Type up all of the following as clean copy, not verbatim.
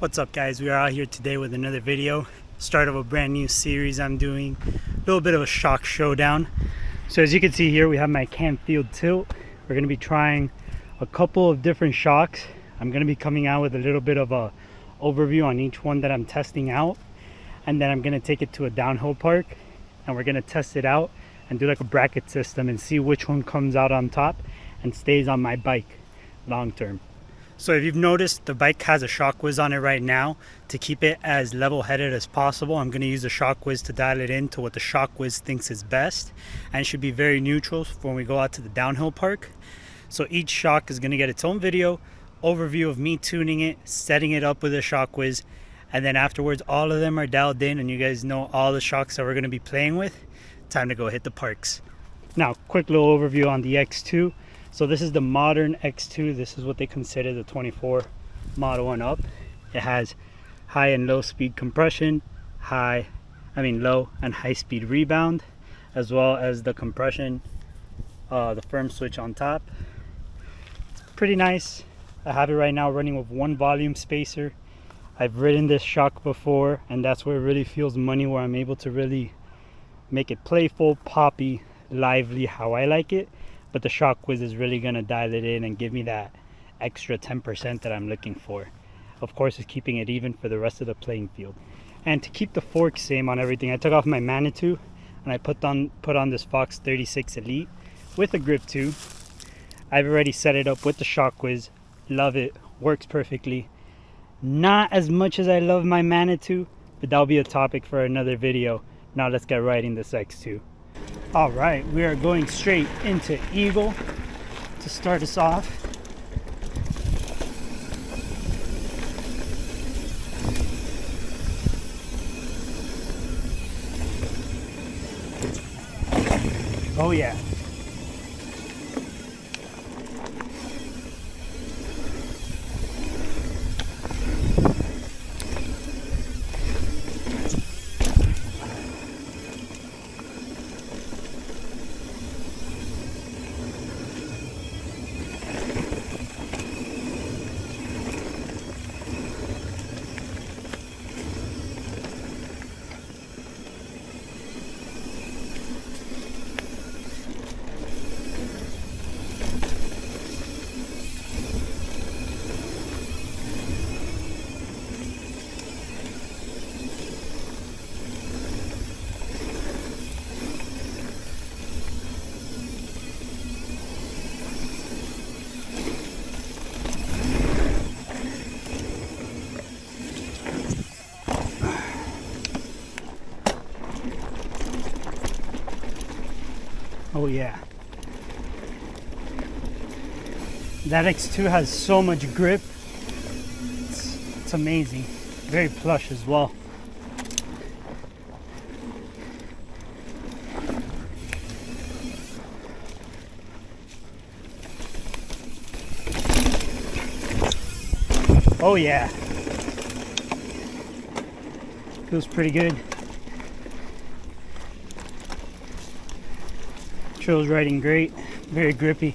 What's up, guys? We are out here today with another video, start of a brand new series I'm doing, a little bit of a shock showdown. So as you can see here, we have my cam field tilt. We're going to be trying a couple of different shocks. I'm going to be coming out with a little bit of a overview on each one that I'm testing out, and then I'm going to take it to a downhill park and we're going to test it out and do like a bracket system and see which one comes out on top and stays on my bike long term. So if you've noticed, the bike has a ShockWiz on it right now. To keep it as level-headed as possible, I'm going to use the ShockWiz to dial it in to what the ShockWiz thinks is best, and it should be very neutral for when we go out to the downhill park. So each shock is going to get its own video, overview of me tuning it, setting it up with the ShockWiz, and then afterwards all of them are dialed in and you guys know all the shocks that we're going to be playing with. Time to go hit the parks. Now, quick little overview on the X2. So this is the modern X2. This is what they consider the 24 model and up. It has high and low speed compression, low and high speed rebound, as well as the compression, the firm switch on top. It's pretty nice. I have it right now running with one volume spacer. I've ridden this shock before, and that's where it really feels money, where I'm able to really make it playful, poppy, lively, how I like it. But the ShockWiz is really going to dial it in and give me that extra 10% that I'm looking for. Of course, it's keeping it even for the rest of the playing field. And to keep the fork same on everything, I took off my Manitou and I put on this Fox 36 Elite with a grip too. I've already set it up with the ShockWiz. Love it. Works perfectly. Not as much as I love my Manitou, but that'll be a topic for another video. Now let's get right in this X2. All right, we are going straight into Eagle to start us off. Oh yeah. Oh yeah. That X2 has so much grip. It's amazing. Very plush as well. Oh yeah. Feels pretty good. Trail's riding great, very grippy.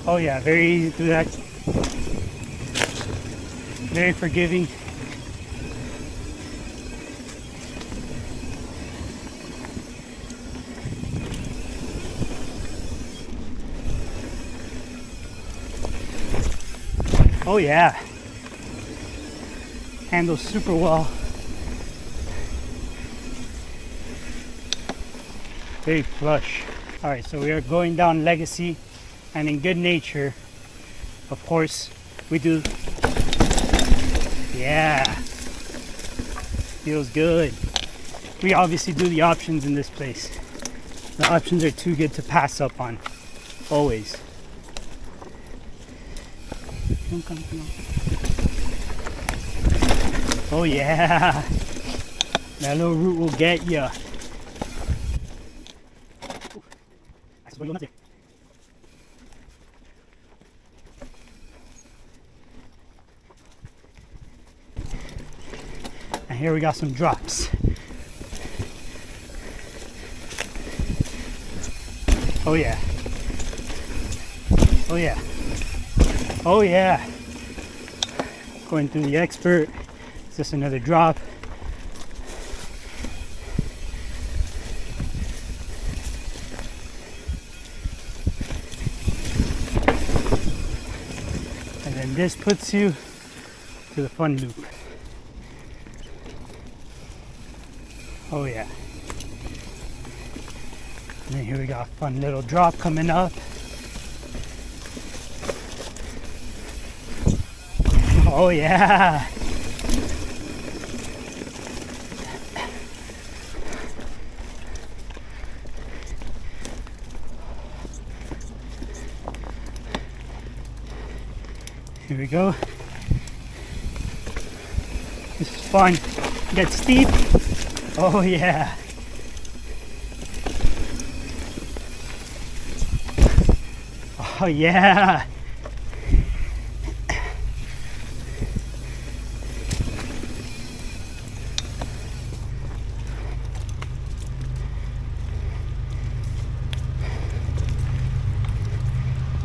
Oh yeah, very easy to do that. Very forgiving. Oh yeah. Handles super well. Very flush. All right, so we are going down Legacy, and in good nature, of course, we do. Yeah, feels good. we obviously do the options in this place. The options are too good to pass up on, always. Oh yeah, that little root will get ya. And here we got some drops. Oh yeah. Oh yeah. Oh yeah. Going through the expert. It's just another drop. And then this puts you to the fun loop. Oh yeah. And then here we got a fun little drop coming up. Oh yeah. Here we go. This is fun. Get steep. Oh yeah. Oh yeah.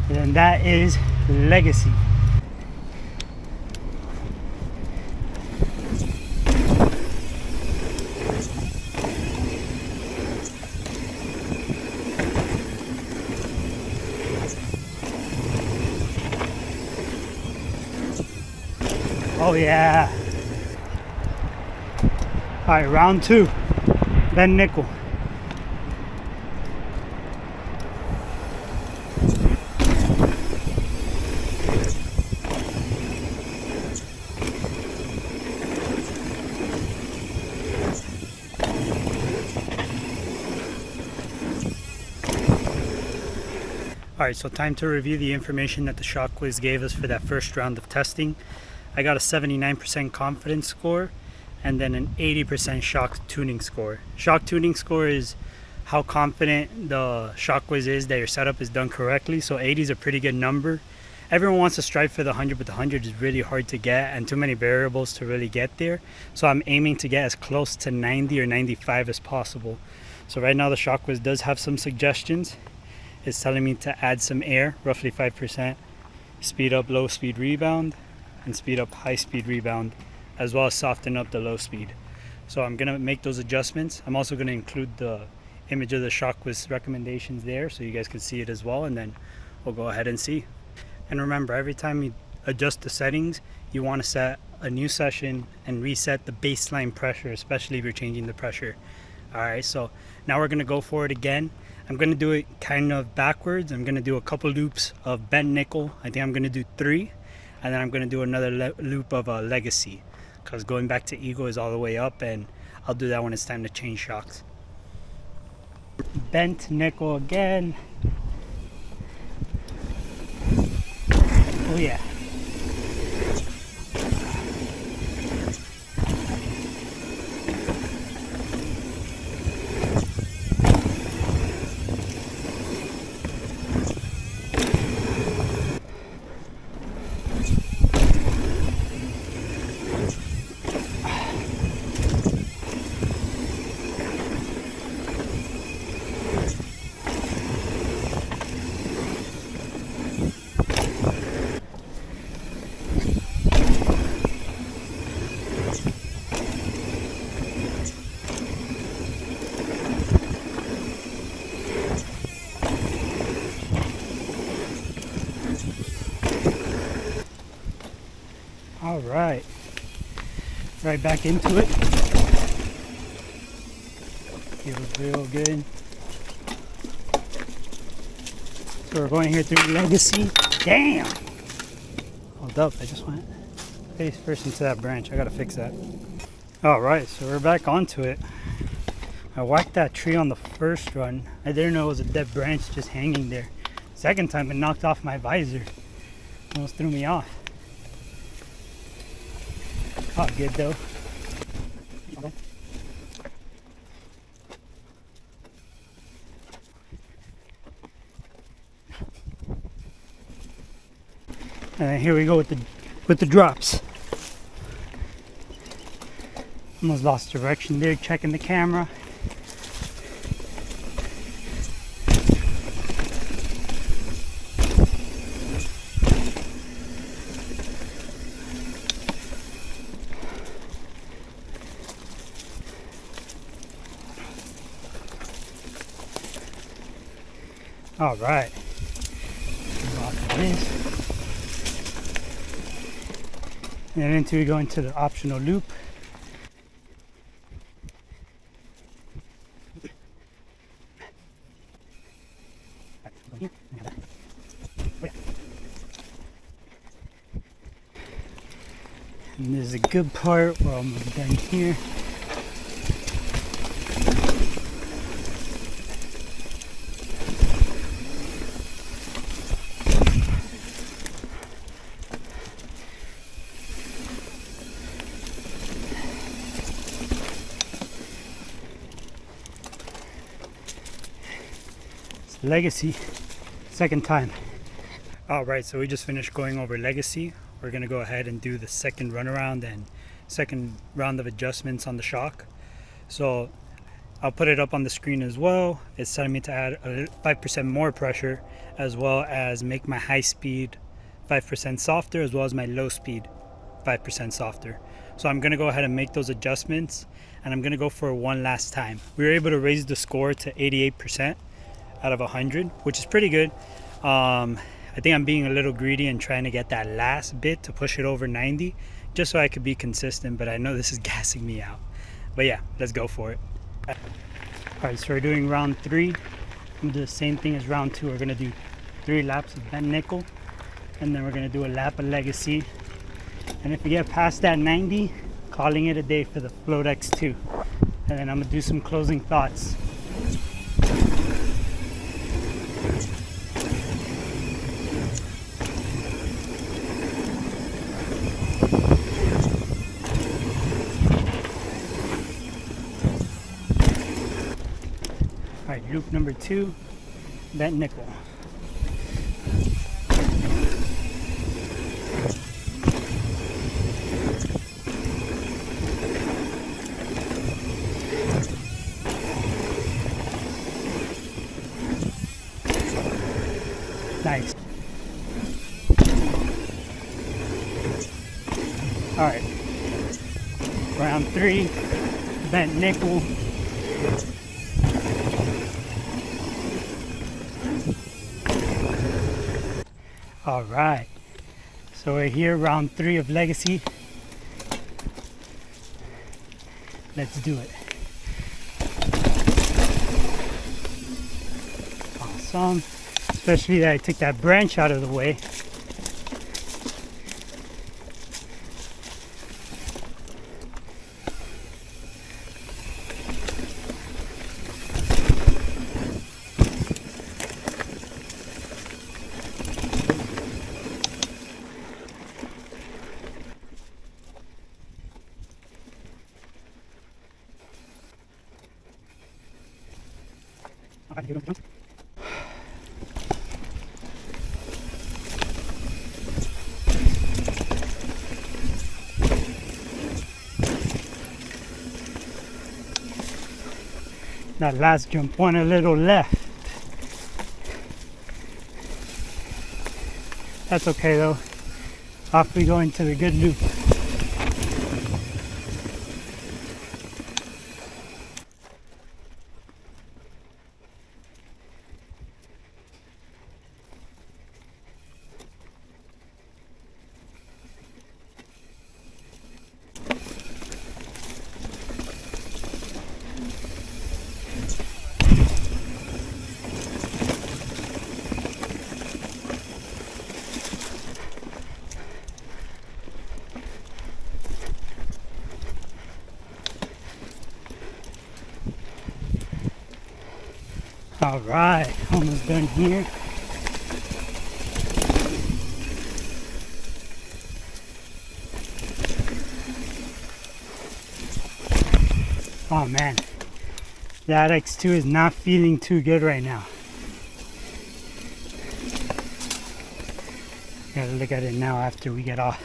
And then that is Legacy. Oh yeah. All right, round 2. Bend nickel. Alright, so time to review the information that the ShockWiz gave us for that first round of testing. I got a 79% confidence score and then an 80% shock tuning score. Shock tuning score is how confident the ShockWiz is that your setup is done correctly, so 80 is a pretty good number. Everyone wants to strive for the 100, but the 100 is really hard to get and too many variables to really get there. So I'm aiming to get as close to 90 or 95 as possible. So right now the ShockWiz does have some suggestions. It's telling me to add some air, roughly 5%, speed up low speed rebound, and speed up high speed rebound, as well as soften up the low speed. So I'm gonna make those adjustments. I'm also gonna include the image of the ShockWiz recommendations there so you guys can see it as well, and then we'll go ahead and see. And remember, every time you adjust the settings, you wanna set a new session and reset the baseline pressure, especially if you're changing the pressure. All right, so now we're gonna go for it again. I'm gonna do it kind of backwards. I'm gonna do a couple loops of bent nickel. I think I'm gonna do 3, and then I'm gonna do another loop of Legacy, because going back to Ego is all the way up, and I'll do that when it's time to change shocks. Bent nickel again. Oh yeah. All right, right back into it. Feels real good. So we're going here through Legacy. Damn! Hold up, I just went face first into that branch. I gotta fix that. All right, so we're back onto it. I whacked that tree on the first run. I didn't know it was a dead branch just hanging there. Second time it knocked off my visor. Almost threw me off. Oh, good though. And here we go with the drops. Almost lost direction there, checking the camera. All right. And into we go into the optional loop. And there's a good part where I'm done here. Legacy, second time. All right, so we just finished going over Legacy. We're gonna go ahead and do the second runaround and second round of adjustments on the shock. So I'll put it up on the screen as well. It's telling me to add 5% more pressure, as well as make my high speed 5% softer, as well as my low speed 5% softer. So I'm gonna go ahead and make those adjustments, and I'm gonna go for one last time. We were able to raise the score to 88% out of 100, which is pretty good. I think I'm being a little greedy and trying to get that last bit to push it over 90, just so I could be consistent, but I know this is gassing me out. But yeah, let's go for it. All right, so we're doing round 3. I'm gonna do the same thing as round 2. We're gonna do 3 laps of bent nickel, and then we're gonna do a lap of Legacy. And if we get past that 90, calling it a day for the Float X2. And then I'm gonna do some closing thoughts. All right, loop number 2, bent nickel. Nice. All right, round 3, bent nickel. All right, so we're here, round 3 of Legacy. Let's do it. Awesome, especially that I took that branch out of the way. That last jump went a little left. That's okay though. Off we go into the good loop. All right, almost done here. Oh man, that X2 is not feeling too good right now. Gotta look at it now after we get off.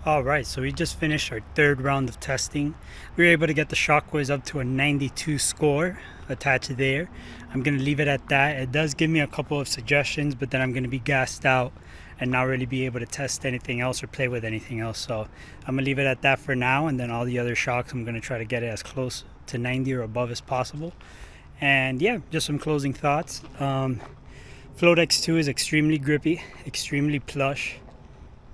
Alright, so we just finished our third round of testing. We were able to get the ShockWiz up to a 92 score attached there. I'm going to leave it at that. It does give me a couple of suggestions, but then I'm going to be gassed out and not really be able to test anything else or play with anything else. So I'm going to leave it at that for now, and then all the other shocks I'm going to try to get it as close to 90 or above as possible. And yeah, just some closing thoughts. Float X2 is extremely grippy, extremely plush.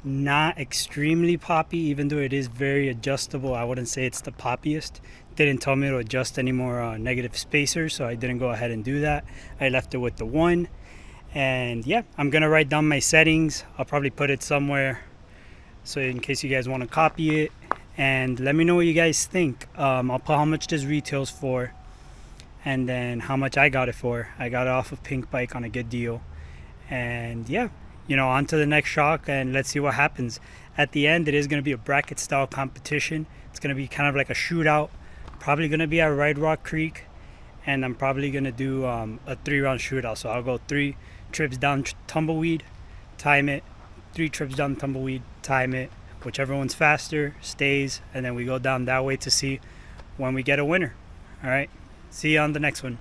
Not extremely poppy, even though it is very adjustable. I wouldn't say it's the poppiest. Didn't tell me to adjust any more negative spacers, so I didn't go ahead and do that. I left it with the 1. And yeah, I'm gonna write down my settings. I'll probably put it somewhere so in case you guys want to copy it, and let me know what you guys think. I'll put how much this retails for and then how much I got it for. I got it off of Pink Bike on a good deal. And yeah, you know, on to the next shock, and let's see what happens. At the end, it is going to be a bracket style competition. It's going to be kind of like a shootout. Probably going to be at Ride Rock Creek, and I'm probably going to do a 3-round shootout. So I'll go 3 trips down tumbleweed, time it, 3 trips down tumbleweed, time it. Whichever one's faster stays, and then we go down that way to see when we get a winner. All right, see you on the next one.